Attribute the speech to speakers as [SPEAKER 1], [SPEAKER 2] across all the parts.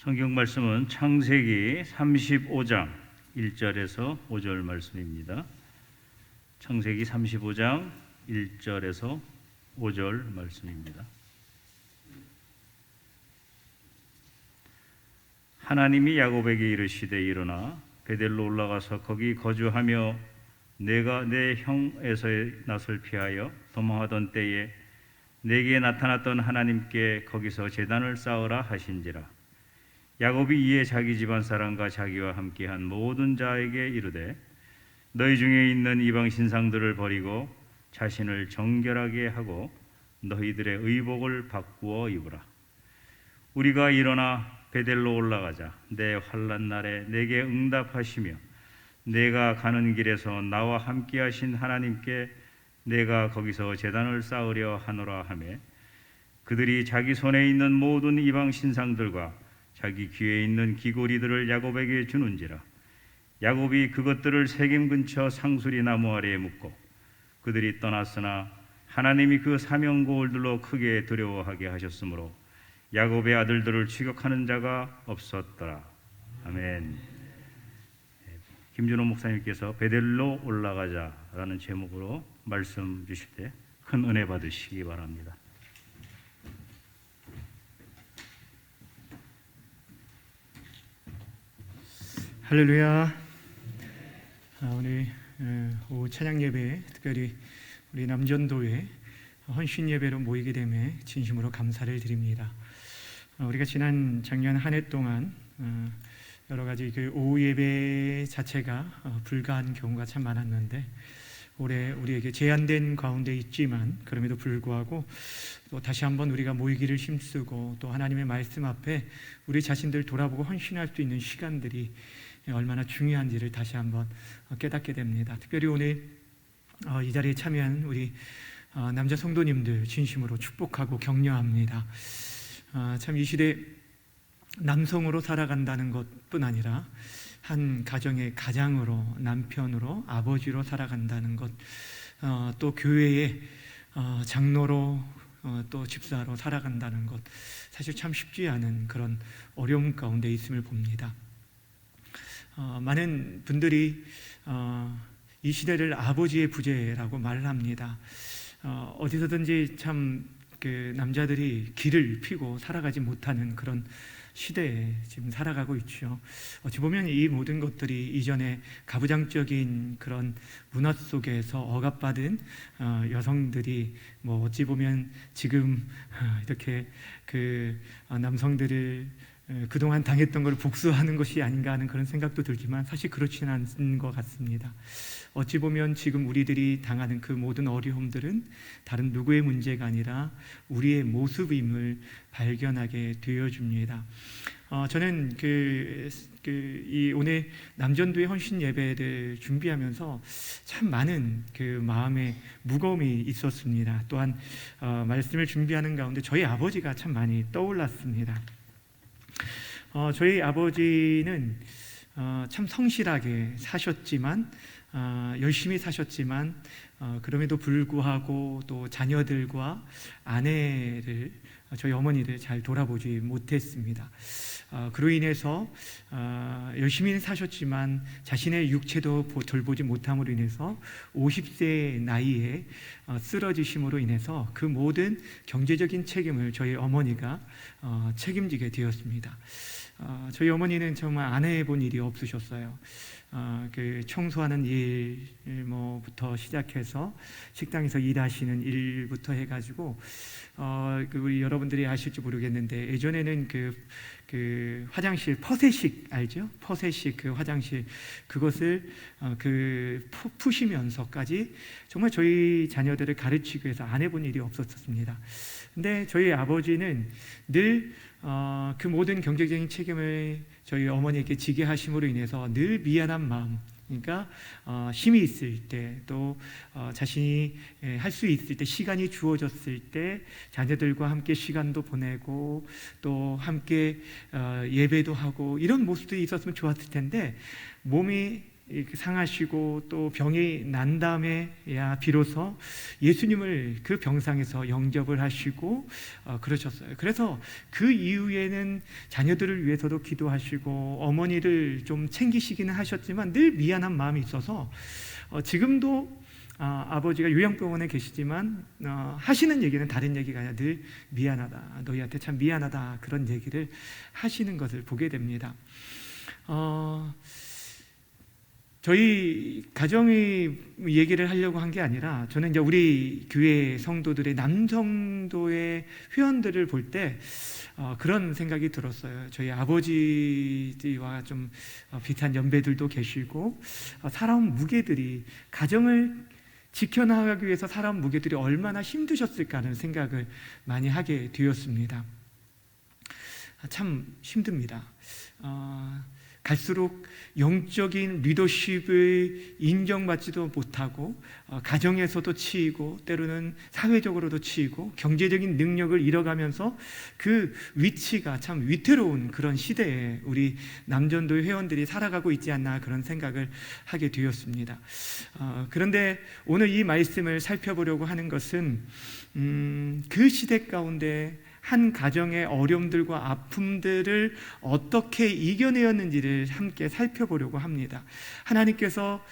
[SPEAKER 1] 성경 말씀은 창세기 35장 1절에서 5절 말씀입니다. 창세기 35장 1절에서 5절 말씀입니다. 하나님이 야곱에게 이르시되 일어나 베델로 올라가서 거기 거주하며 내가 내 형 에서의 낯을 피하여 도망하던 때에 내게 나타났던 하나님께 거기서 제단을 쌓으라 하신지라. 야곱이 이에 자기 집안 사람과 자기와 함께한 모든 자에게 이르되 너희 중에 있는 이방 신상들을 버리고 자신을 정결하게 하고 너희들의 의복을 바꾸어 입으라. 우리가 일어나 베델로 올라가자. 내 환난 날에 내게 응답하시며 내가 가는 길에서 나와 함께하신 하나님께 내가 거기서 제단을 쌓으려 하노라 하며 그들이 자기 손에 있는 모든 이방 신상들과 자기 귀에 있는 귀고리들을 야곱에게 주는지라. 야곱이 그것들을 세겜 근처 상수리 나무 아래에 묻고 그들이 떠났으나 하나님이 그 사명고울들로 크게 두려워하게 하셨으므로 야곱의 아들들을 추격하는 자가 없었더라. 아멘. 김준호 목사님께서 베델로 올라가자라는 제목으로 말씀 주실 때 큰 은혜 받으시기 바랍니다.
[SPEAKER 2] 할렐루야. 오늘 오후 찬양 예배에 특별히 우리 남전도회 헌신 예배로 모이게 됨에 진심으로 감사를 드립니다. 우리가 지난 작년 한 해 동안 여러 가지 그 오후 예배 자체가 불가한 경우가 참 많았는데 올해 우리에게 제한된 가운데 있지만 그럼에도 불구하고 또 다시 한번 우리가 모이기를 힘쓰고 또 하나님의 말씀 앞에 우리 자신들 돌아보고 헌신할 수 있는 시간들이 얼마나 중요한지를 다시 한번 깨닫게 됩니다. 특별히 오늘 이 자리에 참여한 우리 남자 성도님들 진심으로 축복하고 격려합니다. 참 이 시대 남성으로 살아간다는 것뿐 아니라 한 가정의 가장으로, 남편으로, 아버지로 살아간다는 것, 또 교회의 장로로, 또 집사로 살아간다는 것, 사실 참 쉽지 않은 그런 어려움 가운데 있음을 봅니다. 많은 분들이 이 시대를 아버지의 부재라고 말을 합니다. 어디서든지 참 그 남자들이 길을 피고 살아가지 못하는 그런 시대에 지금 살아가고 있죠. 어찌 보면 이 모든 것들이 이전에 가부장적인 그런 문화 속에서 억압받은 여성들이 뭐 어찌 보면 지금 이렇게 그 남성들을 그동안 당했던 걸 복수하는 것이 아닌가 하는 그런 생각도 들지만 사실 그렇지는 않은 것 같습니다. 어찌 보면 지금 우리들이 당하는 그 모든 어려움들은 다른 누구의 문제가 아니라 우리의 모습임을 발견하게 되어줍니다. 저는 이 오늘 남전도의 헌신 예배를 준비하면서 참 많은 그 마음의 무거움이 있었습니다. 또한 말씀을 준비하는 가운데 저희 아버지가 참 많이 떠올랐습니다. 저희 아버지는 참 성실하게 사셨지만 열심히 사셨지만 그럼에도 불구하고 또 자녀들과 아내를 저희 어머니를 잘 돌아보지 못했습니다. 그로 인해서 열심히 사셨지만 자신의 육체도 돌보지 못함으로 인해서 50세 나이에 쓰러지심으로 인해서 그 모든 경제적인 책임을 저희 어머니가 책임지게 되었습니다. 저희 어머니는 정말 안 해본 일이 없으셨어요. 그 청소하는 일부터 시작해서 식당에서 일하시는 일부터 해가지고 우리 여러분들이 아실지 모르겠는데 예전에는 그 화장실 퍼세식 알죠? 퍼세식 그 화장실 그것을 푸시면서까지 정말 저희 자녀들을 가르치기 위해서 안 해본 일이 없었습니다. 근데 저희 아버지는 늘 그 모든 경제적인 책임을 저희 어머니에게 지게 하심으로 인해서 늘 미안한 마음, 그러니까 힘이 있을 때 또 자신이 할 수 있을 때 시간이 주어졌을 때 자녀들과 함께 시간도 보내고 또 함께 예배도 하고 이런 모습들이 있었으면 좋았을 텐데 몸이 상하시고 또 병이 난 다음에야 비로소 예수님을 그 병상에서 영접을 하시고 그러셨어요. 그래서 그 이후에는 자녀들을 위해서도 기도하시고 어머니를 좀 챙기시기는 하셨지만 늘 미안한 마음이 있어서 지금도 아버지가 요양병원에 계시지만 하시는 얘기는 다른 얘기가 아니라 늘 미안하다, 너희한테 참 미안하다, 그런 얘기를 하시는 것을 보게 됩니다. 저희 가정의 얘기를 하려고 한 게 아니라 저는 이제 우리 교회 성도들의 남성도의 회원들을 볼 때 그런 생각이 들었어요. 저희 아버지와 좀 비슷한 연배들도 계시고 살아온 무게들이, 가정을 지켜나가기 위해서 살아온 무게들이 얼마나 힘드셨을까 하는 생각을 많이 하게 되었습니다. 참 힘듭니다. 갈수록 영적인 리더십을 인정받지도 못하고 가정에서도 치이고 때로는 사회적으로도 치이고 경제적인 능력을 잃어가면서 그 위치가 참 위태로운 그런 시대에 우리 남전도 회원들이 살아가고 있지 않나, 그런 생각을 하게 되었습니다. 그런데 오늘 이 말씀을 살펴보려고 하는 것은 그 시대 가운데 한 가정의 어려움들과 아픔들을 어떻게 이겨내었는지를 함께 살펴보려고 합니다. 하나님께서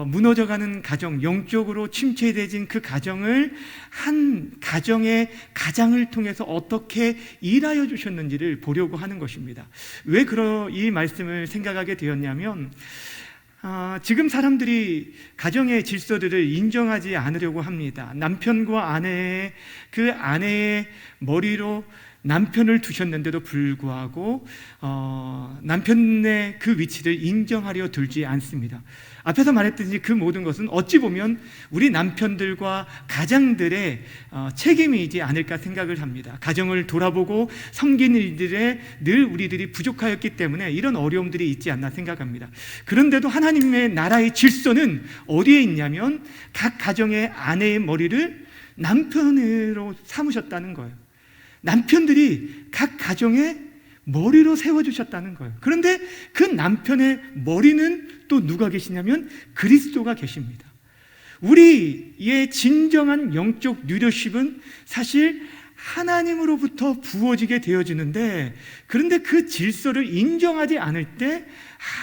[SPEAKER 2] 무너져가는 가정, 영적으로 침체되진 그 가정을 한 가정의 가장을 통해서 어떻게 일하여 주셨는지를 보려고 하는 것입니다. 왜 이 말씀을 생각하게 되었냐면 지금 사람들이 가정의 질서들을 인정하지 않으려고 합니다. 남편과 아내의 그 아내의 머리로 남편을 두셨는데도 불구하고 남편의 그 위치를 인정하려 들지 않습니다. 앞에서 말했듯이 그 모든 것은 어찌 보면 우리 남편들과 가장들의 책임이지 않을까 생각을 합니다. 가정을 돌아보고 섬기는 일들에 늘 우리들이 부족하였기 때문에 이런 어려움들이 있지 않나 생각합니다. 그런데도 하나님의 나라의 질서는 어디에 있냐면 각 가정의 아내의 머리를 남편으로 삼으셨다는 거예요. 남편들이 각 가정의 머리로 세워주셨다는 거예요. 그런데 그 남편의 머리는 또 누가 계시냐면 그리스도가 계십니다. 우리의 진정한 영적 리더십은 사실 하나님으로부터 부어지게 되어지는데, 그런데 그 질서를 인정하지 않을 때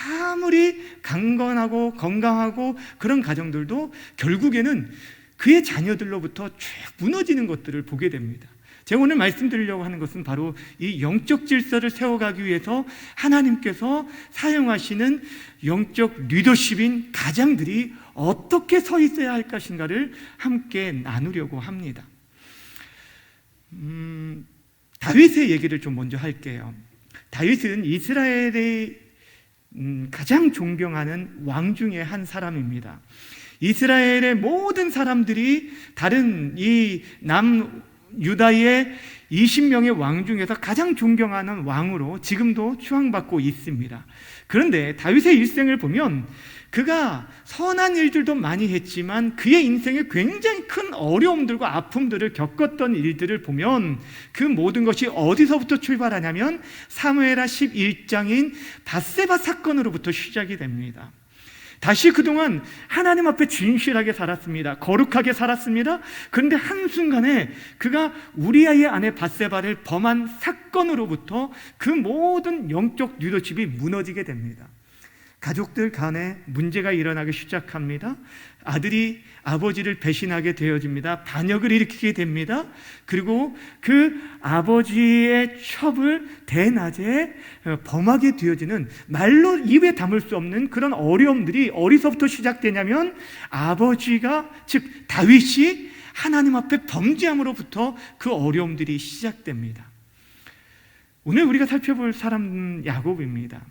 [SPEAKER 2] 아무리 강건하고 건강하고 그런 가정들도 결국에는 그의 자녀들로부터 쭉 무너지는 것들을 보게 됩니다. 제가 오늘 말씀드리려고 하는 것은 바로 이 영적 질서를 세워가기 위해서 하나님께서 사용하시는 영적 리더십인 가장들이 어떻게 서 있어야 할 것인가를 함께 나누려고 합니다. 다윗의 얘기를 좀 먼저 할게요. 다윗은 이스라엘의 가장 존경하는 왕 중에 한 사람입니다. 이스라엘의 모든 사람들이 다른 이 유다의 20명의 왕 중에서 가장 존경하는 왕으로 지금도 추앙받고 있습니다. 그런데 다윗의 일생을 보면 그가 선한 일들도 많이 했지만 그의 인생에 굉장히 큰 어려움들과 아픔들을 겪었던 일들을 보면 그 모든 것이 어디서부터 출발하냐면 사무엘하 11장인 밧세바 사건으로부터 시작이 됩니다. 다시 그동안 하나님 앞에 진실하게 살았습니다. 거룩하게 살았습니다. 그런데 한순간에 그가 우리아의 아내 밧세바를 범한 사건으로부터 그 모든 영적 리더십이 무너지게 됩니다. 가족들 간에 문제가 일어나기 시작합니다. 아들이 아버지를 배신하게 되어집니다. 반역을 일으키게 됩니다. 그리고 그 아버지의 첩을 대낮에 범하게 되어지는, 말로 입에 담을 수 없는 그런 어려움들이 어디서부터 시작되냐면 아버지가, 즉 다윗이 하나님 앞에 범죄함으로부터 그 어려움들이 시작됩니다. 오늘 우리가 살펴볼 사람은 야곱입니다.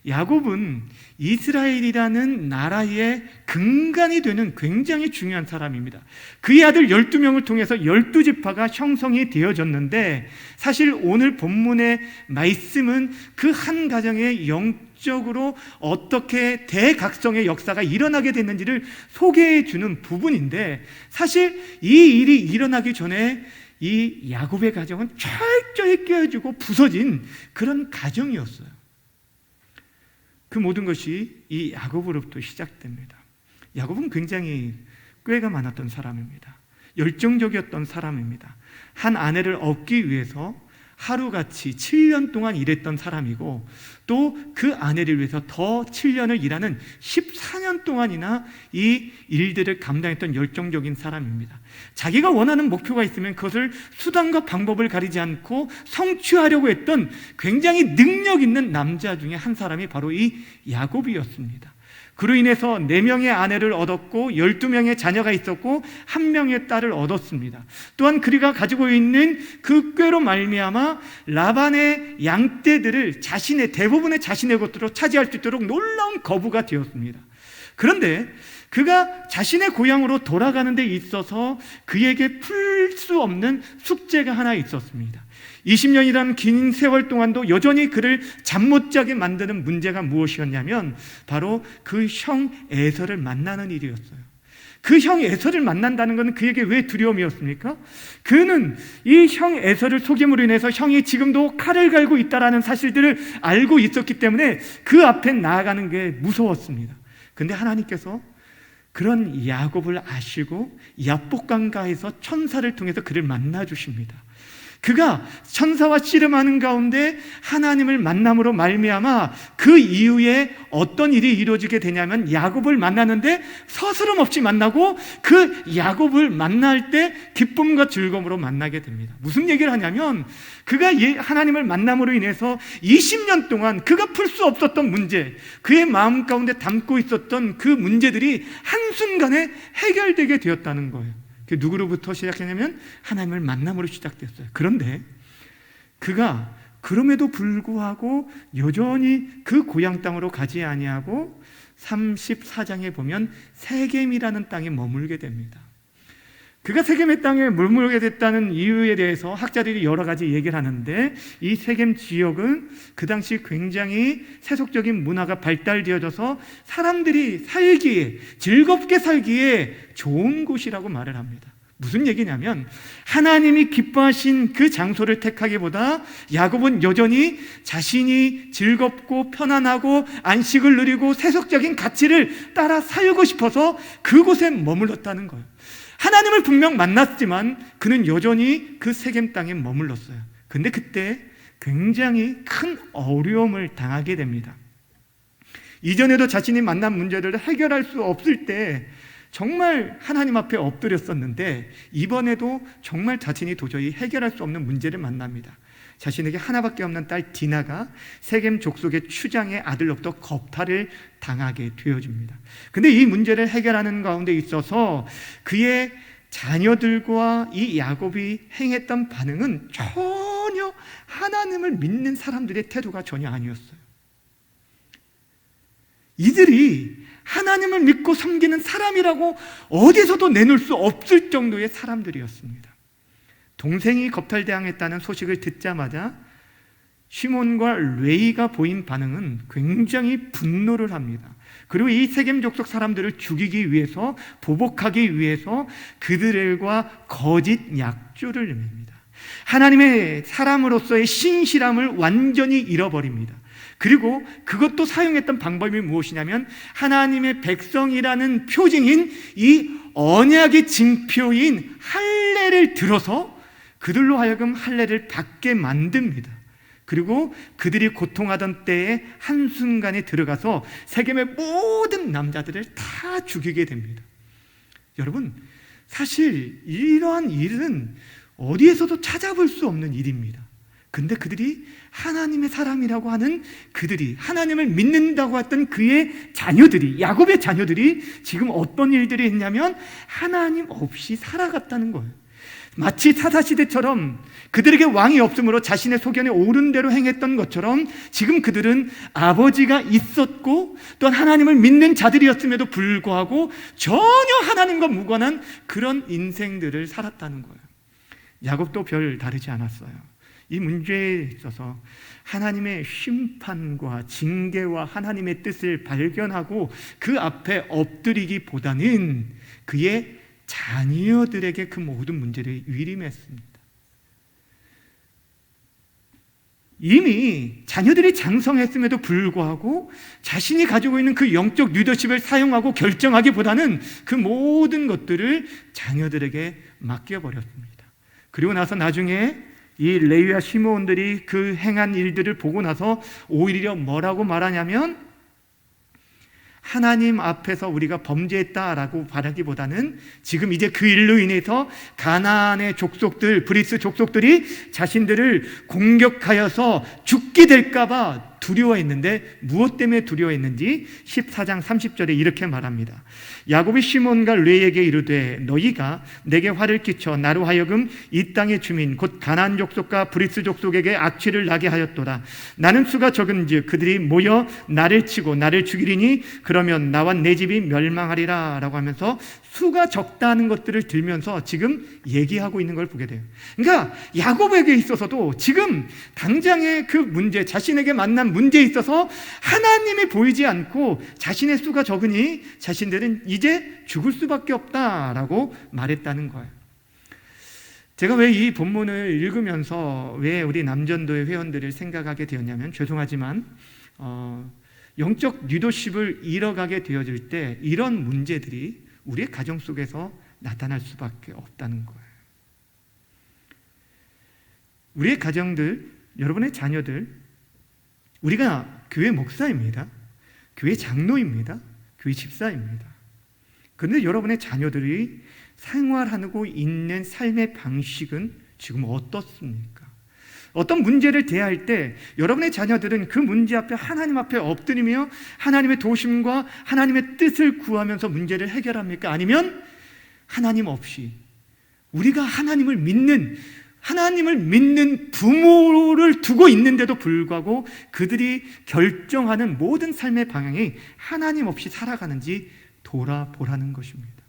[SPEAKER 2] 야곱은 이스라엘이라는 나라의 근간이 되는 굉장히 중요한 사람입니다. 그의 아들 12명을 통해서 12지파가 형성이 되어졌는데, 사실 오늘 본문의 말씀은 그 한 가정의 영적으로 어떻게 대각성의 역사가 일어나게 됐는지를 소개해 주는 부분인데, 사실 이 일이 일어나기 전에 이 야곱의 가정은 철저히 깨어지고 부서진 그런 가정이었어요. 그 모든 것이 이 야곱으로부터 시작됩니다. 야곱은 굉장히 꾀가 많았던 사람입니다. 열정적이었던 사람입니다. 한 아내를 얻기 위해서 하루같이 7년 동안 일했던 사람이고, 또 그 아내를 위해서 더 7년을 일하는 14년 동안이나 이 일들을 감당했던 열정적인 사람입니다. 자기가 원하는 목표가 있으면 그것을 수단과 방법을 가리지 않고 성취하려고 했던 굉장히 능력 있는 남자 중에 한 사람이 바로 이 야곱이었습니다. 그로 인해서 4명의 아내를 얻었고 12명의 자녀가 있었고 1명의 딸을 얻었습니다. 또한 그가 가지고 있는 그 꾀로 말미암아 라반의 양떼들을 대부분의 자신의 것으로 차지할 수 있도록 놀라운 거부가 되었습니다. 그런데 그가 자신의 고향으로 돌아가는 데 있어서 그에게 풀 수 없는 숙제가 하나 있었습니다. 20년이라는 긴 세월 동안도 여전히 그를 잠 못 자게 만드는 문제가 무엇이었냐면 바로 그 형 에서를 만나는 일이었어요. 그 형 에서를 만난다는 것은 그에게 왜 두려움이었습니까? 그는 이 형 에서를 속임으로 인해서 형이 지금도 칼을 갈고 있다는 사실들을 알고 있었기 때문에 그 앞에 나아가는 게 무서웠습니다. 그런데 하나님께서 그런 야곱을 아시고 야복강가에서 천사를 통해서 그를 만나 주십니다. 그가 천사와 씨름하는 가운데 하나님을 만남으로 말미암아 그 이후에 어떤 일이 이루어지게 되냐면 야곱을 만나는데 서스럼 없이 만나고 그 야곱을 만날 때 기쁨과 즐거움으로 만나게 됩니다. 무슨 얘기를 하냐면 그가 하나님을 만남으로 인해서 20년 동안 그가 풀 수 없었던 문제, 그의 마음 가운데 담고 있었던 그 문제들이 한순간에 해결되게 되었다는 거예요. 누구로부터 시작했냐면 하나님을 만남으로 시작됐어요. 그런데 그가 그럼에도 불구하고 여전히 그 고향 땅으로 가지 아니하고 34장에 보면 세겜이라는 땅에 머물게 됩니다. 그가 세겜의 땅에 머물게 됐다는 이유에 대해서 학자들이 여러 가지 얘기를 하는데, 이 세겜 지역은 그 당시 굉장히 세속적인 문화가 발달되어져서 사람들이 살기에, 즐겁게 살기에 좋은 곳이라고 말을 합니다. 무슨 얘기냐면 하나님이 기뻐하신 그 장소를 택하기보다 야곱은 여전히 자신이 즐겁고 편안하고 안식을 누리고 세속적인 가치를 따라 살고 싶어서 그곳에 머물렀다는 거예요. 하나님을 분명 만났지만 그는 여전히 그 세겜 땅에 머물렀어요. 근데 그때 굉장히 큰 어려움을 당하게 됩니다. 이전에도 자신이 만난 문제를 해결할 수 없을 때 정말 하나님 앞에 엎드렸었는데 이번에도 정말 자신이 도저히 해결할 수 없는 문제를 만납니다. 자신에게 하나밖에 없는 딸 디나가 세겜 족속의 추장의 아들로부터 겁탈을 당하게 되어집니다. 근데 이 문제를 해결하는 가운데 있어서 그의 자녀들과 이 야곱이 행했던 반응은 전혀 하나님을 믿는 사람들의 태도가 전혀 아니었어요. 이들이 하나님을 믿고 섬기는 사람이라고 어디서도 내놓을 수 없을 정도의 사람들이었습니다. 동생이 겁탈당했다는 소식을 듣자마자 시몬과 레이가 보인 반응은 굉장히 분노를 합니다. 그리고 이 세겜 족속 사람들을 죽이기 위해서, 보복하기 위해서 그들과 거짓 약조를 냅니다. 하나님의 사람으로서의 신실함을 완전히 잃어버립니다. 그리고 그것도 사용했던 방법이 무엇이냐면 하나님의 백성이라는 표징인 이 언약의 징표인 할례를 들어서 그들로 하여금 할례를 받게 만듭니다. 그리고 그들이 고통하던 때에 한순간에 들어가서 세겜의 모든 남자들을 다 죽이게 됩니다. 여러분, 사실 이러한 일은 어디에서도 찾아볼 수 없는 일입니다. 근데 그들이 하나님의 사람이라고 하는 그들이, 하나님을 믿는다고 했던 그의 자녀들이, 야곱의 자녀들이 지금 어떤 일들이 했냐면 하나님 없이 살아갔다는 거예요. 마치 사사시대처럼 그들에게 왕이 없으므로 자신의 소견에 옳은 대로 행했던 것처럼 지금 그들은 아버지가 있었고 또한 하나님을 믿는 자들이었음에도 불구하고 전혀 하나님과 무관한 그런 인생들을 살았다는 거예요. 야곱도 별 다르지 않았어요. 이 문제에 있어서 하나님의 심판과 징계와 하나님의 뜻을 발견하고 그 앞에 엎드리기보다는 그의 자녀들에게 그 모든 문제를 위임했습니다. 이미 자녀들이 장성했음에도 불구하고 자신이 가지고 있는 그 영적 리더십을 사용하고 결정하기보다는 그 모든 것들을 자녀들에게 맡겨버렸습니다. 그리고 나서 나중에 이 레위와 시므온들이 그 행한 일들을 보고 나서 오히려 뭐라고 말하냐면 하나님 앞에서 우리가 범죄했다라고 말하기보다는 지금 이제 그 일로 인해서 가나안의 족속들, 브리스 족속들이 자신들을 공격하여서 죽게 될까 봐 두려워했는데 무엇 때문에 두려워했는지 14장 30절에 이렇게 말합니다. 야곱이 시몬과 레위에게 이르되 너희가 내게 화를 끼쳐 나로 하여금 이 땅의 주민 곧 가나안 족속과 브리스 족속에게 악취를 나게 하였도다. 나는 수가 적은즉 그들이 모여 나를 치고 나를 죽이리니 그러면 나와 내 집이 멸망하리라 라고 하면서 수가 적다는 것들을 들면서 지금 얘기하고 있는 걸 보게 돼요. 그러니까 야곱에게 있어서도 지금 당장의 그 문제, 자신에게 만난 문제에 있어서 하나님이 보이지 않고 자신의 수가 적으니 자신들은 이제 죽을 수밖에 없다라고 말했다는 거예요. 제가 왜 이 본문을 읽으면서 왜 우리 남전도의 회원들을 생각하게 되었냐면, 죄송하지만 영적 리더십을 잃어가게 되어질 때 이런 문제들이 우리의 가정 속에서 나타날 수밖에 없다는 거예요. 우리의 가정들, 여러분의 자녀들, 우리가 교회 목사입니다. 교회 장로입니다. 교회 집사입니다. 그런데 여러분의 자녀들이 생활하고 있는 삶의 방식은 지금 어떻습니까? 어떤 문제를 대할 때 여러분의 자녀들은 그 문제 앞에 하나님 앞에 엎드리며 하나님의 도심과 하나님의 뜻을 구하면서 문제를 해결합니까? 아니면 하나님 없이 우리가 하나님을 믿는 부모를 두고 있는데도 불구하고 그들이 결정하는 모든 삶의 방향이 하나님 없이 살아가는지 돌아보라는 것입니다.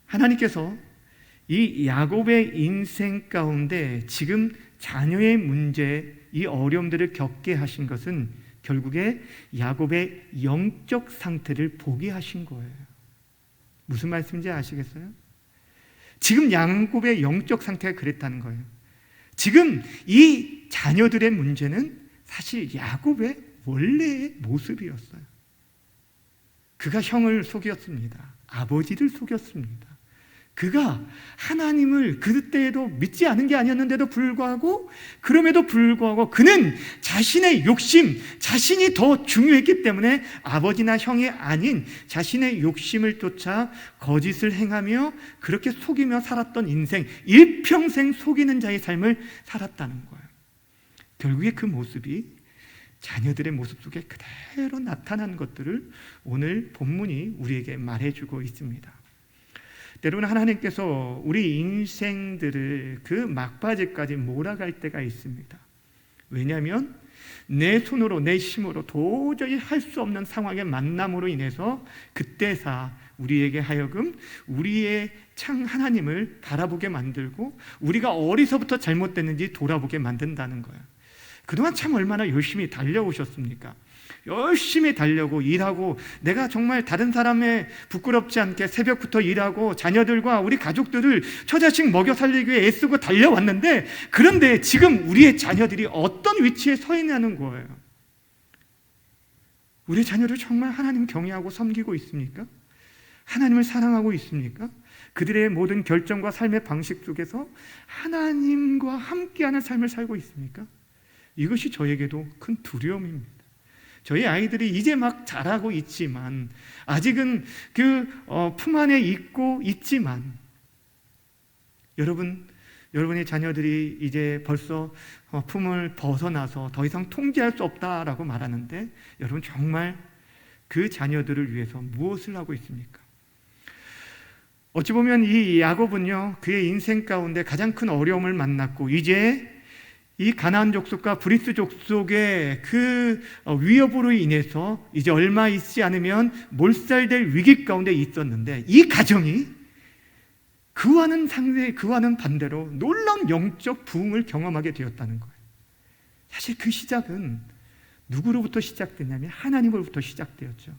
[SPEAKER 2] 하나님께서 이 야곱의 인생 가운데 지금 자녀의 문제, 이 어려움들을 겪게 하신 것은 결국에 야곱의 영적 상태를 보게 하신 거예요. 무슨 말씀인지 아시겠어요? 지금 야곱의 영적 상태가 그랬다는 거예요. 지금 이 자녀들의 문제는 사실 야곱의 원래의 모습이었어요. 그가 형을 속였습니다. 아버지를 속였습니다. 그가 하나님을 그때에도 믿지 않은 게 아니었는데도 불구하고, 그럼에도 불구하고 그는 자신의 욕심, 자신이 더 중요했기 때문에 아버지나 형이 아닌 자신의 욕심을 쫓아 거짓을 행하며 그렇게 속이며 살았던 인생, 일평생 속이는 자의 삶을 살았다는 거예요. 결국에 그 모습이 자녀들의 모습 속에 그대로 나타난 것들을 오늘 본문이 우리에게 말해주고 있습니다. 때로는 하나님께서 우리 인생들을 그 막바지까지 몰아갈 때가 있습니다. 왜냐하면 내 손으로 내 힘으로 도저히 할 수 없는 상황의 만남으로 인해서 그때사 우리에게 하여금 우리의 창 하나님을 바라보게 만들고 우리가 어디서부터 잘못됐는지 돌아보게 만든다는 거예요. 그동안 참 얼마나 열심히 달려오셨습니까? 열심히 달려고 일하고 내가 정말 다른 사람의 부끄럽지 않게 새벽부터 일하고 자녀들과 우리 가족들을 처자식 먹여 살리기 위해 애쓰고 달려왔는데, 그런데 지금 우리의 자녀들이 어떤 위치에 서 있냐는 거예요. 우리 자녀를 정말 하나님 경외하고 섬기고 있습니까? 하나님을 사랑하고 있습니까? 그들의 모든 결정과 삶의 방식 속에서 하나님과 함께하는 삶을 살고 있습니까? 이것이 저에게도 큰 두려움입니다. 저희 아이들이 이제 막 자라고 있지만, 아직은 그 품 안에 있고 있지만, 여러분의 자녀들이 이제 벌써 품을 벗어나서 더 이상 통제할 수 없다라고 말하는데, 여러분 정말 그 자녀들을 위해서 무엇을 하고 있습니까? 어찌 보면 이 야곱은요, 그의 인생 가운데 가장 큰 어려움을 만났고, 이제 이 가나안 족속과 브리스 족속의 그 위협으로 인해서 이제 얼마 있지 않으면 몰살될 위기 가운데 있었는데, 이 가정이 그와는 반대로 놀라운 영적 부흥을 경험하게 되었다는 거예요. 사실 그 시작은 누구로부터 시작됐냐면 하나님으로부터 시작되었죠.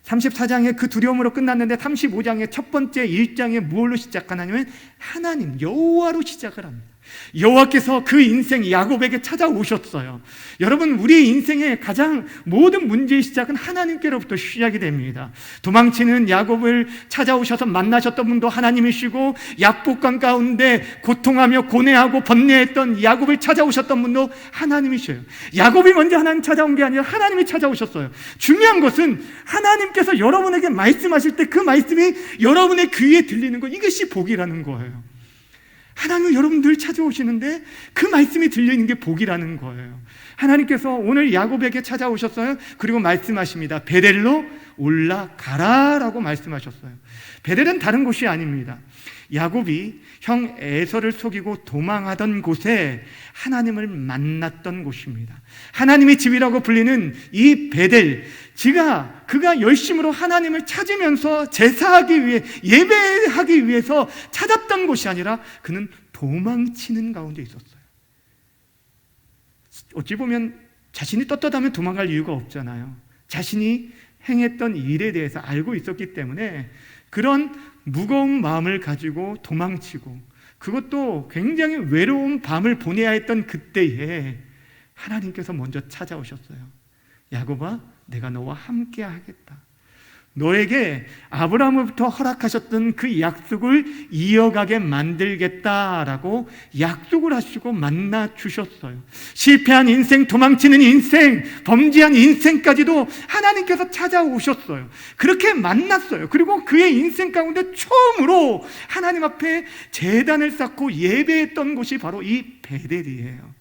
[SPEAKER 2] 34장에 그 두려움으로 끝났는데 35장의 첫 번째 1장에 무엇로 시작하냐면 하나님, 여호와로 시작을 합니다. 여호와께서 그 인생 야곱에게 찾아오셨어요. 여러분, 우리 인생의 가장 모든 문제의 시작은 하나님께로부터 시작이 됩니다. 도망치는 야곱을 찾아오셔서 만나셨던 분도 하나님이시고, 약복강 가운데 고통하며 고뇌하고 번뇌했던 야곱을 찾아오셨던 분도 하나님이셔요. 야곱이 먼저 하나님 찾아온 게 아니라 하나님이 찾아오셨어요. 중요한 것은 하나님께서 여러분에게 말씀하실 때 그 말씀이 여러분의 귀에 들리는 것, 이것이 복이라는 거예요. 하나님은 여러분 늘 찾아오시는데 그 말씀이 들리는 게 복이라는 거예요. 하나님께서 오늘 야곱에게 찾아오셨어요. 그리고 말씀하십니다. 베델로 올라가라 라고 말씀하셨어요. 베델은 다른 곳이 아닙니다. 야곱이 형 에서를 속이고 도망하던 곳에 하나님을 만났던 곳입니다. 하나님의 집이라고 불리는 이 베델, 그가 열심으로 하나님을 찾으면서 제사하기 위해, 예배하기 위해서 찾았던 곳이 아니라 그는 도망치는 가운데 있었어요. 어찌 보면 자신이 떳떳하면 도망갈 이유가 없잖아요. 자신이 행했던 일에 대해서 알고 있었기 때문에 그런 무거운 마음을 가지고 도망치고, 그것도 굉장히 외로운 밤을 보내야 했던 그때에 하나님께서 먼저 찾아오셨어요. 야곱아, 내가 너와 함께 하겠다. 너에게 아브라함부터 허락하셨던 그 약속을 이어가게 만들겠다라고 약속을 하시고 만나 주셨어요. 실패한 인생, 도망치는 인생, 범죄한 인생까지도 하나님께서 찾아오셨어요. 그렇게 만났어요. 그리고 그의 인생 가운데 처음으로 하나님 앞에 제단을 쌓고 예배했던 곳이 바로 이 베델이에요.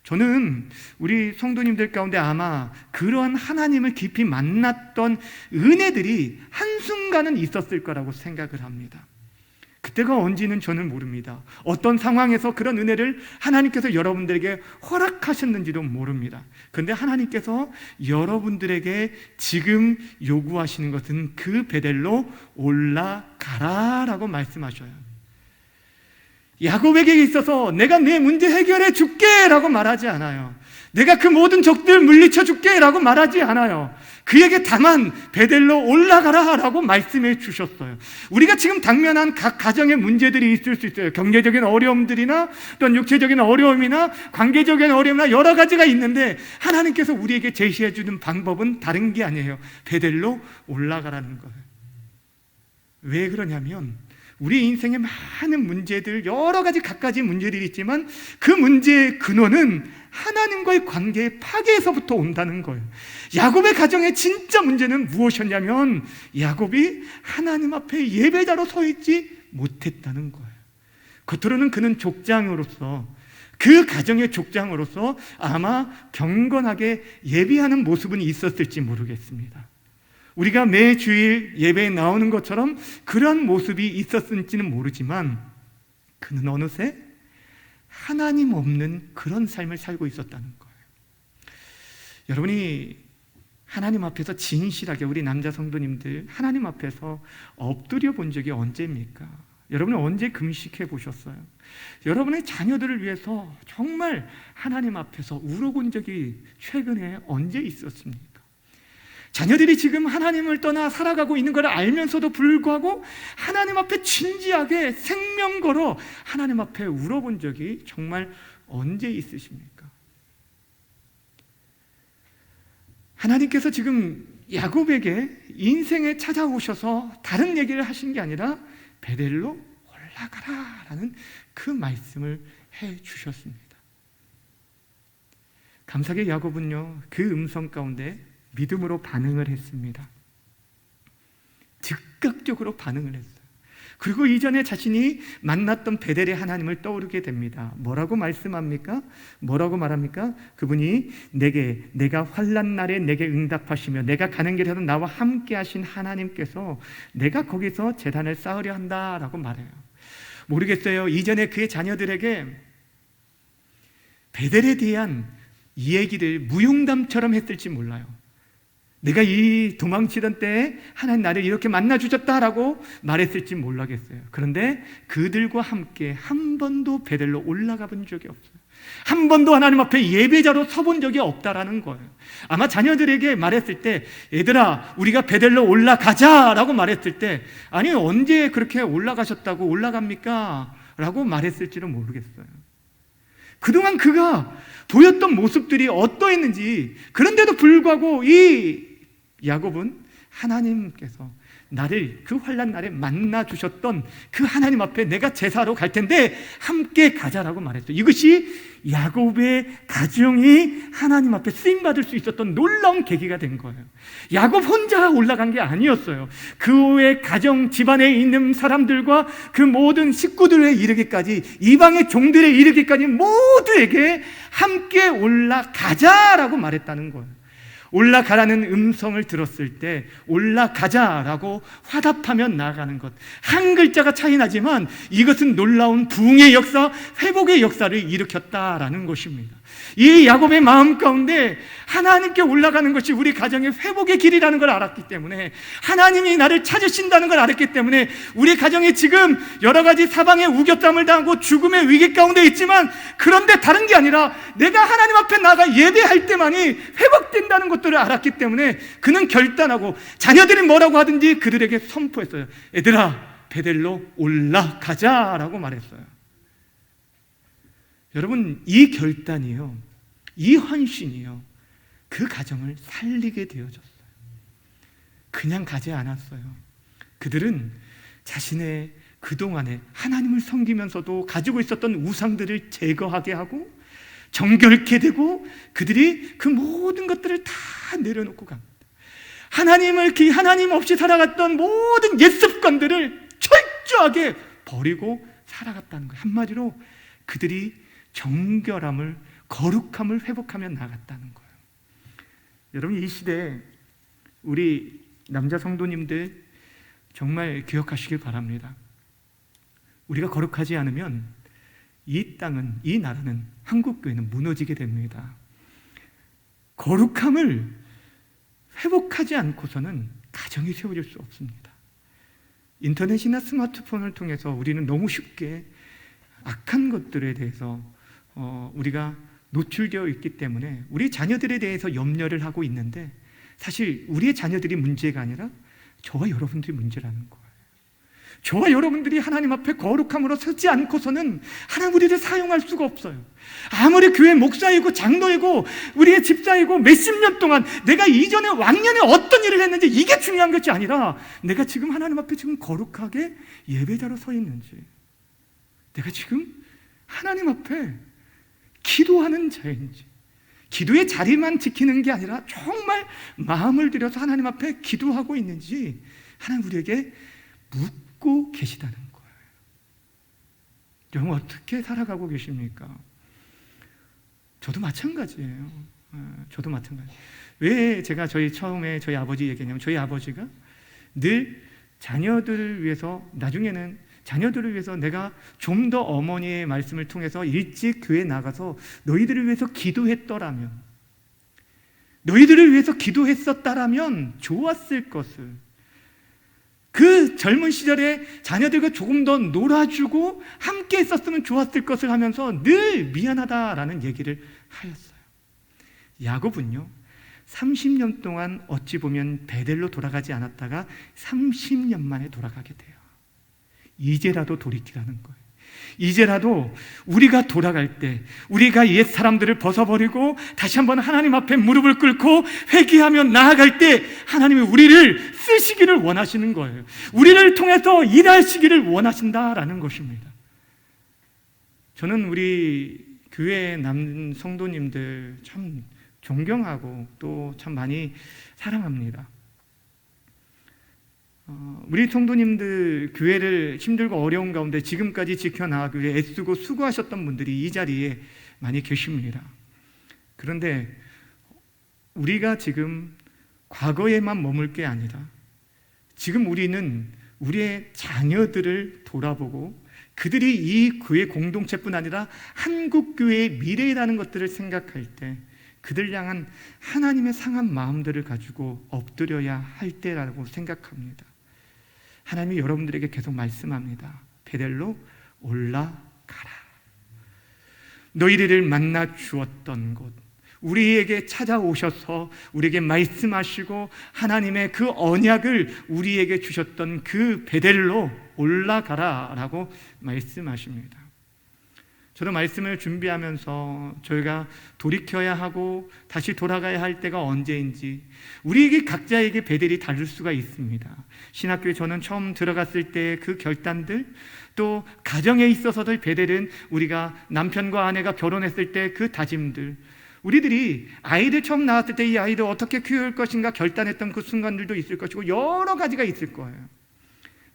[SPEAKER 2] 저는 우리 성도님들 가운데 아마 그러한 하나님을 깊이 만났던 은혜들이 한순간은 있었을 거라고 생각을 합니다. 그때가 언제는 저는 모릅니다. 어떤 상황에서 그런 은혜를 하나님께서 여러분들에게 허락하셨는지도 모릅니다. 그런데 하나님께서 여러분들에게 지금 요구하시는 것은 그 베델로 올라가라라고 말씀하셔요. 야곱에게 있어서 내가 내 문제 해결해 줄게 라고 말하지 않아요. 내가 그 모든 적들 물리쳐 줄게 라고 말하지 않아요. 그에게 다만 베델로 올라가라 라고 말씀해 주셨어요. 우리가 지금 당면한 각 가정의 문제들이 있을 수 있어요. 경제적인 어려움들이나 또는 육체적인 어려움이나 관계적인 어려움이나 여러 가지가 있는데, 하나님께서 우리에게 제시해 주는 방법은 다른 게 아니에요. 베델로 올라가라는 거예요. 왜 그러냐면 우리 인생에 많은 문제들, 여러 가지 갖가지 문제들이 있지만 그 문제의 근원은 하나님과의 관계의 파괴에서부터 온다는 거예요. 야곱의 가정의 진짜 문제는 무엇이었냐면 야곱이 하나님 앞에 예배자로 서 있지 못했다는 거예요. 겉으로는 그는 족장으로서, 그 가정의 족장으로서 아마 경건하게 예배하는 모습은 있었을지 모르겠습니다. 우리가 매 주일 예배에 나오는 것처럼 그런 모습이 있었을지는 모르지만 그는 어느새 하나님 없는 그런 삶을 살고 있었다는 거예요. 여러분이 하나님 앞에서 진실하게, 우리 남자 성도님들 하나님 앞에서 엎드려 본 적이 언제입니까? 여러분은 언제 금식해 보셨어요? 여러분의 자녀들을 위해서 정말 하나님 앞에서 울어본 적이 최근에 언제 있었습니까? 자녀들이 지금 하나님을 떠나 살아가고 있는 걸 알면서도 불구하고 하나님 앞에 진지하게 생명 걸어 하나님 앞에 울어본 적이 정말 언제 있으십니까? 하나님께서 지금 야곱에게 인생에 찾아오셔서 다른 얘기를 하신 게 아니라 베델로 올라가라 라는 그 말씀을 해 주셨습니다. 감사하게 야곱은요, 그 음성 가운데 믿음으로 반응을 했습니다. 즉각적으로 반응을 했어요. 그리고 이전에 자신이 만났던 베델의 하나님을 떠오르게 됩니다. 뭐라고 말씀합니까? 뭐라고 말합니까? 그분이 내가 환난 날에 내게 응답하시며 내가 가는 길에도 나와 함께 하신 하나님께서 내가 거기서 제단을 쌓으려 한다라고 말해요. 모르겠어요. 이전에 그의 자녀들에게 베델에 대한 이 얘기를 무용담처럼 했을지 몰라요. 내가 이 도망치던 때에 하나님 나를 이렇게 만나주셨다라고 말했을지 몰라겠어요. 그런데 그들과 함께 한 번도 베델로 올라가 본 적이 없어요. 한 번도 하나님 앞에 예배자로 서본 적이 없다라는 거예요. 아마 자녀들에게 말했을 때, 얘들아 우리가 베델로 올라가자라고 말했을 때, 아니 언제 그렇게 올라가셨다고 올라갑니까? 라고 말했을지도 모르겠어요. 그동안 그가 보였던 모습들이 어떠했는지, 그런데도 불구하고 이 야곱은 하나님께서 나를 그 환난 날에 만나 주셨던 그 하나님 앞에 내가 제사하러 갈 텐데 함께 가자라고 말했어요. 이것이 야곱의 가정이 하나님 앞에 쓰임 받을 수 있었던 놀라운 계기가 된 거예요. 야곱 혼자 올라간 게 아니었어요. 그의 가정 집안에 있는 사람들과 그 모든 식구들에 이르기까지, 이방의 종들에 이르기까지 모두에게 함께 올라가자라고 말했다는 거예요. 올라가라는 음성을 들었을 때 올라가자라고 화답하며 나아가는 것, 한 글자가 차이 나지만 이것은 놀라운 부흥의 역사, 회복의 역사를 일으켰다라는 것입니다. 이 야곱의 마음 가운데 하나님께 올라가는 것이 우리 가정의 회복의 길이라는 걸 알았기 때문에, 하나님이 나를 찾으신다는 걸 알았기 때문에, 우리 가정이 지금 여러 가지 사방의 우겨쌈을 당하고 죽음의 위기 가운데 있지만, 그런데 다른 게 아니라 내가 하나님 앞에 나가 예배할 때만이 회복된다는 것들을 알았기 때문에 그는 결단하고 자녀들이 뭐라고 하든지 그들에게 선포했어요. 얘들아, 베델로 올라가자라고 말했어요. 여러분, 이 결단이요, 이 헌신이요, 그 가정을 살리게 되어졌어요. 그냥 가지 않았어요. 그들은 자신의 그동안에 하나님을 섬기면서도 가지고 있었던 우상들을 제거하게 하고 정결케 되고, 그들이 그 모든 것들을 다 내려놓고 갑니다. 하나님 없이 살아갔던 모든 옛 습관들을 철저하게 버리고 살아갔다는 거예요. 한마디로 그들이 정결함을, 거룩함을 회복하며 나갔다는 거예요. 여러분, 이 시대에 우리 남자 성도님들 정말 기억하시길 바랍니다. 우리가 거룩하지 않으면 이 땅은, 이 나라는, 한국교회는 무너지게 됩니다. 거룩함을 회복하지 않고서는 가정이 세워질 수 없습니다. 인터넷이나 스마트폰을 통해서 우리는 너무 쉽게 악한 것들에 대해서 우리가 노출되어 있기 때문에 우리 자녀들에 대해서 염려를 하고 있는데, 사실 우리의 자녀들이 문제가 아니라 저와 여러분들이 문제라는 거예요. 저와 여러분들이 하나님 앞에 거룩함으로 서지 않고서는 하나님 우리를 사용할 수가 없어요. 아무리 교회 목사이고 장로이고 우리의 집사이고 몇십 년 동안 내가 이전에 왕년에 어떤 일을 했는지 이게 중요한 것이 아니라, 내가 지금 하나님 앞에 지금 거룩하게 예배자로 서 있는지, 내가 지금 하나님 앞에 기도하는 자인지, 기도의 자리만 지키는 게 아니라 정말 마음을 들여서 하나님 앞에 기도하고 있는지 하나님 우리에게 묻고 계시다는 거예요. 여러분, 어떻게 살아가고 계십니까? 저도 마찬가지예요. 저도 마찬가지. 왜 제가 처음에 저희 아버지 얘기했냐면, 저희 아버지가 늘 자녀들을 위해서, 나중에는 자녀들을 위해서 내가 좀 더 어머니의 말씀을 통해서 일찍 교회 나가서 너희들을 위해서 기도했더라면, 너희들을 위해서 기도했었다라면 좋았을 것을, 그 젊은 시절에 자녀들과 조금 더 놀아주고 함께 있었으면 좋았을 것을 하면서 늘 미안하다라는 얘기를 하였어요. 야곱은요, 30년 동안 어찌 보면 베델로 돌아가지 않았다가 30년 만에 돌아가게 돼요. 이제라도 돌이키라는 거예요. 이제라도 우리가 돌아갈 때 우리가 옛 사람들을 벗어버리고 다시 한번 하나님 앞에 무릎을 꿇고 회개하며 나아갈 때 하나님이 우리를 쓰시기를 원하시는 거예요. 우리를 통해서 일하시기를 원하신다라는 것입니다. 저는 우리 교회 남 성도님들 참 존경하고 또 참 많이 사랑합니다. 우리 성도님들 교회를 힘들고 어려운 가운데 지금까지 지켜나가기 위해 애쓰고 수고하셨던 분들이 이 자리에 많이 계십니다. 그런데 우리가 지금 과거에만 머물 게 아니라 지금 우리는 우리의 자녀들을 돌아보고 그들이 이 교회 공동체뿐 아니라 한국교회의 미래라는 것들을 생각할 때 그들 향한 하나님의 상한 마음들을 가지고 엎드려야 할 때라고 생각합니다. 하나님이 여러분들에게 계속 말씀합니다. 베델로 올라가라. 너희들을 만나 주었던 곳, 우리에게 찾아오셔서 우리에게 말씀하시고 하나님의 그 언약을 우리에게 주셨던 그 베델로 올라가라라고 말씀하십니다. 저도 말씀을 준비하면서 저희가 돌이켜야 하고 다시 돌아가야 할 때가 언제인지, 우리에게 각자에게 베델이 다를 수가 있습니다. 신학교에 저는 처음 들어갔을 때 그 결단들, 또 가정에 있어서도 베델은 우리가 남편과 아내가 결혼했을 때 그 다짐들, 우리들이 아이들 처음 낳았을 때 이 아이를 어떻게 키울 것인가 결단했던 그 순간들도 있을 것이고 여러 가지가 있을 거예요.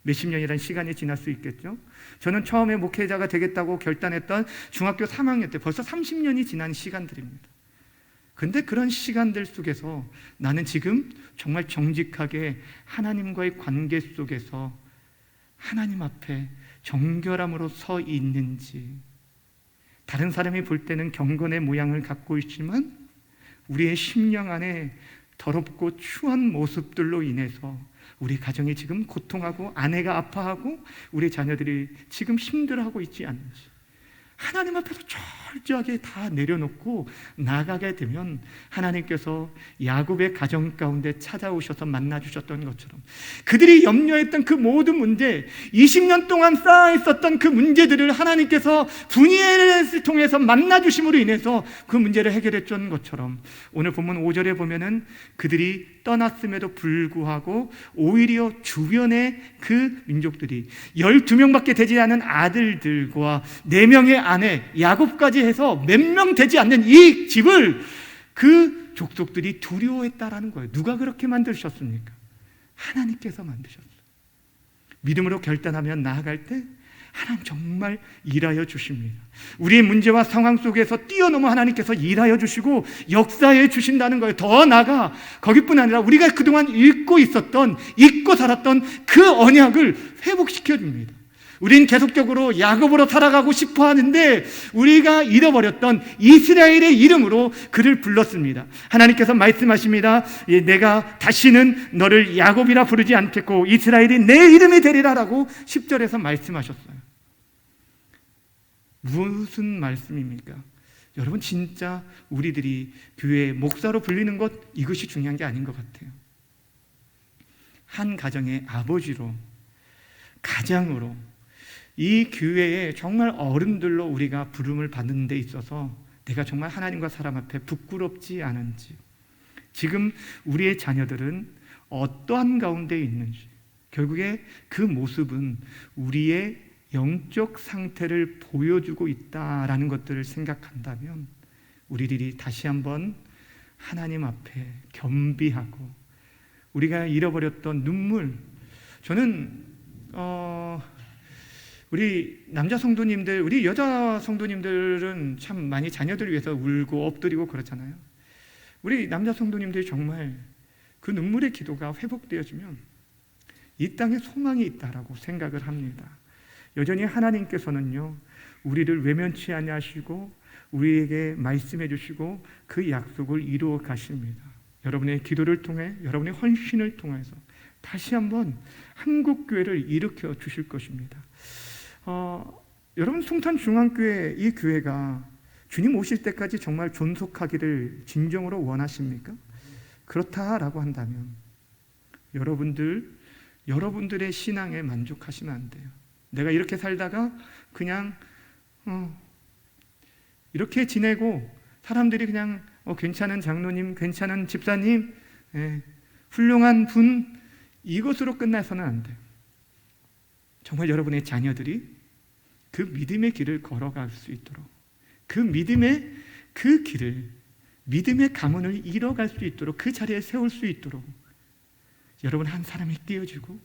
[SPEAKER 2] 몇십 년이라는 시간이 지날 수 있겠죠. 저는 처음에 목회자가 되겠다고 결단했던 중학교 3학년 때 벌써 30년이 지난 시간들입니다. 근데 그런 시간들 속에서 나는 지금 정말 정직하게 하나님과의 관계 속에서 하나님 앞에 정결함으로 서 있는지, 다른 사람이 볼 때는 경건의 모양을 갖고 있지만 우리의 심령 안에 더럽고 추한 모습들로 인해서 우리 가정이 지금 고통하고 아내가 아파하고 우리 자녀들이 지금 힘들어하고 있지 않는지, 하나님 앞에서 철저하게 다 내려놓고 나가게 되면 하나님께서 야곱의 가정 가운데 찾아오셔서 만나주셨던 것처럼 그들이 염려했던 그 모든 문제, 20년 동안 쌓아있었던 그 문제들을 하나님께서 분이엘을 통해서 만나주심으로 인해서 그 문제를 해결했던 것처럼, 오늘 본문 5절에 보면은 그들이 떠났음에도 불구하고 오히려 주변의 그 민족들이 12명밖에 되지 않은 아들들과 4명의 아내 야곱까지 해서 몇 명 되지 않는 이 집을 그 족속들이 두려워했다라는 거예요. 누가 그렇게 만드셨습니까? 하나님께서 만드셨어요. 믿음으로 결단하면 나아갈 때 하나님 정말 일하여 주십니다. 우리의 문제와 상황 속에서 뛰어넘어 하나님께서 일하여 주시고 역사해 주신다는 거예요. 더 나아가 거기뿐 아니라 우리가 그동안 잊고 살았던 그 언약을 회복시켜 줍니다. 우린 계속적으로 야곱으로 살아가고 싶어 하는데 우리가 잃어버렸던 이스라엘의 이름으로 그를 불렀습니다. 하나님께서 말씀하십니다. 내가 다시는 너를 야곱이라 부르지 않겠고 이스라엘이 내 이름이 되리라라고 10절에서 말씀하셨어요. 무슨 말씀입니까? 여러분, 진짜 우리들이 교회의 목사로 불리는 것, 이것이 중요한 게 아닌 것 같아요. 한 가정의 아버지로, 가장으로, 이 교회에 정말 어른들로 우리가 부름을 받는 데 있어서 내가 정말 하나님과 사람 앞에 부끄럽지 않은지, 지금 우리의 자녀들은 어떠한 가운데 있는지, 결국에 그 모습은 우리의 영적 상태를 보여주고 있다라는 것들을 생각한다면 우리들이 다시 한번 하나님 앞에 겸비하고 우리가 잃어버렸던 눈물, 저는 우리 남자 성도님들, 우리 여자 성도님들은 참 많이 자녀들을 위해서 울고 엎드리고 그렇잖아요. 우리 남자 성도님들이 정말 그 눈물의 기도가 회복되어지면 이 땅에 소망이 있다라고 생각을 합니다. 여전히 하나님께서는요, 우리를 외면치 아니하시고 우리에게 말씀해 주시고 그 약속을 이루어 가십니다. 여러분의 기도를 통해, 여러분의 헌신을 통해서 다시 한번 한국교회를 일으켜 주실 것입니다. 여러분, 송탄중앙교회, 이 교회가 주님 오실 때까지 정말 존속하기를 진정으로 원하십니까? 그렇다라고 한다면 여러분들의 신앙에 만족하시면 안 돼요. 내가 이렇게 살다가 그냥 이렇게 지내고 사람들이 그냥 괜찮은 장로님, 괜찮은 집사님, 훌륭한 분, 이것으로 끝나서는 안 돼요. 정말 여러분의 자녀들이 그 믿음의 길을 걸어갈 수 있도록, 그 믿음의 그 길을, 믿음의 가문을 이뤄갈 수 있도록, 그 자리에 세울 수 있도록, 여러분 한 사람이 뛰어지고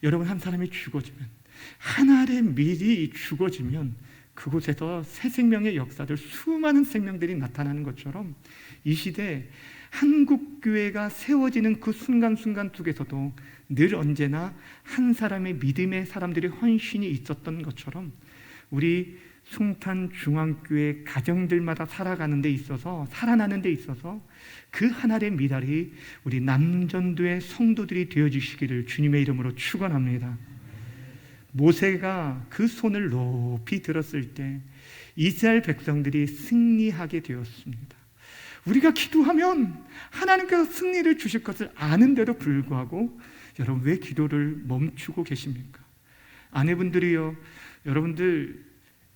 [SPEAKER 2] 여러분 한 사람이 죽어지면, 하나의 밀이 죽어지면 그곳에서 새 생명의 역사들, 수많은 생명들이 나타나는 것처럼 이 시대 한국교회가 세워지는 그 순간순간 속에서도 늘 언제나 한 사람의 믿음의 사람들의 헌신이 있었던 것처럼 우리 송탄중앙교회 가정들마다 살아가는 데 있어서, 살아나는 데 있어서 그 하나의 미랄이 우리 남전도의 성도들이 되어주시기를 주님의 이름으로 축원합니다. 모세가 그 손을 높이 들었을 때 이스라엘 백성들이 승리하게 되었습니다. 우리가 기도하면 하나님께서 승리를 주실 것을 아는데도 불구하고 여러분, 왜 기도를 멈추고 계십니까? 아내분들이요, 여러분들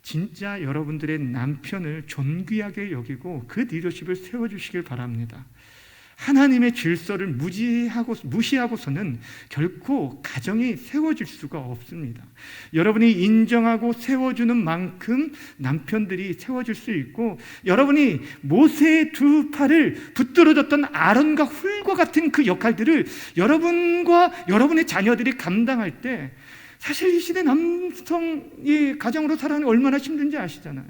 [SPEAKER 2] 진짜 여러분들의 남편을 존귀하게 여기고 그 리더십을 세워주시길 바랍니다. 하나님의 질서를 무시하고서는 결코 가정이 세워질 수가 없습니다. 여러분이 인정하고 세워주는 만큼 남편들이 세워질 수 있고, 여러분이 모세의 두 팔을 붙들어줬던 아론과 훌과 같은 그 역할들을 여러분과 여러분의 자녀들이 감당할 때, 사실 이 시대 남성이 가정으로 살아가는 게 얼마나 힘든지 아시잖아요.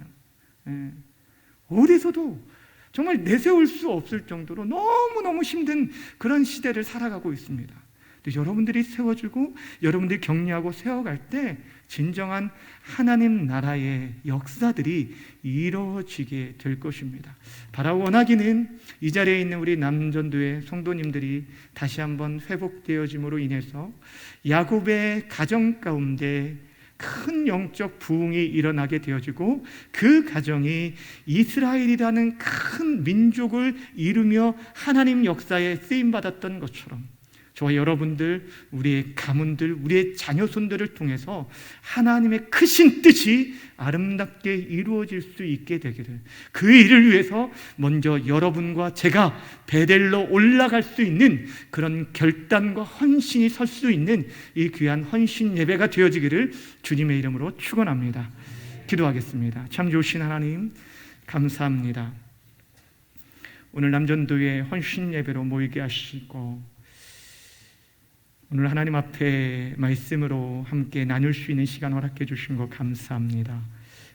[SPEAKER 2] 어디서도 정말 내세울 수 없을 정도로 너무너무 힘든 그런 시대를 살아가고 있습니다. 근데 여러분들이 세워주고 여러분들이 격려하고 세워갈 때 진정한 하나님 나라의 역사들이 이루어지게 될 것입니다. 바라 원하기는 이 자리에 있는 우리 남전도의 성도님들이 다시 한번 회복되어짐으로 인해서 야곱의 가정 가운데 큰 영적 부흥이 일어나게 되어지고, 그 가정이 이스라엘이라는 큰 민족을 이루며 하나님 역사에 쓰임받았던 것처럼 저와 여러분들, 우리의 가문들, 우리의 자녀손들을 통해서 하나님의 크신 뜻이 아름답게 이루어질 수 있게 되기를, 그 일을 위해서 먼저 여러분과 제가 베델로 올라갈 수 있는 그런 결단과 헌신이 설 수 있는 이 귀한 헌신 예배가 되어지기를 주님의 이름으로 축원합니다. 기도하겠습니다. 참 좋으신 하나님, 감사합니다. 오늘 남전도의 헌신 예배로 모이게 하시고, 오늘 하나님 앞에 말씀으로 함께 나눌 수 있는 시간 허락해 주신 것 감사합니다.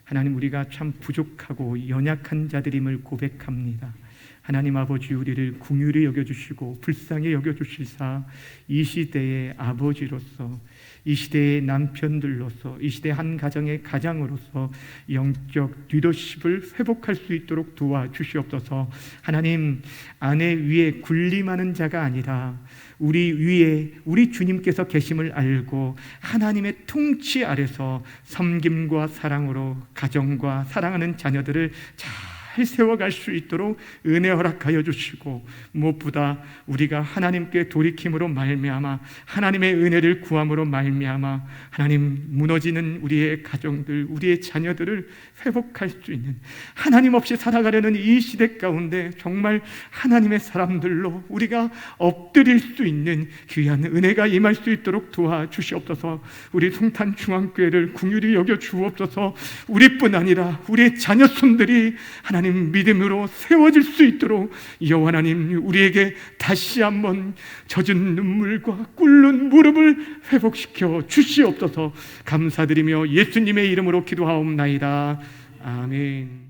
[SPEAKER 2] 하나님, 우리가 참 부족하고 연약한 자들임을 고백합니다. 하나님 아버지, 우리를 긍휼히 여겨주시고 불쌍히 여겨주시사 이 시대의 아버지로서, 이 시대의 남편들로서, 이 시대 한 가정의 가장으로서 영적 리더십을 회복할 수 있도록 도와주시옵소서. 하나님, 아내 위에 군림하는 자가 아니라 우리 위에 우리 주님께서 계심을 알고 하나님의 통치 아래서 섬김과 사랑으로 가정과 사랑하는 자녀들을 잘 세워갈 수 있도록 은혜 허락하여 주시고, 무엇보다 우리가 하나님께 돌이킴으로 말미암아 하나님의 은혜를 구함으로 말미암아 하나님, 무너지는 우리의 가정들, 우리의 자녀들을 회복할 수 있는, 하나님 없이 살아가려는 이 시대 가운데 정말 하나님의 사람들로 우리가 엎드릴 수 있는 귀한 은혜가 임할 수 있도록 도와주시옵소서. 우리 송탄중앙교회를 긍휼히 여겨 주옵소서. 우리뿐 아니라 우리의 자녀손들이 하나님 믿음으로 세워질 수 있도록 여호와 하나님, 우리에게 다시 한번 젖은 눈물과 꿇는 무릎을 회복시켜 주시옵소서. 감사드리며 예수님의 이름으로 기도하옵나이다. 아멘.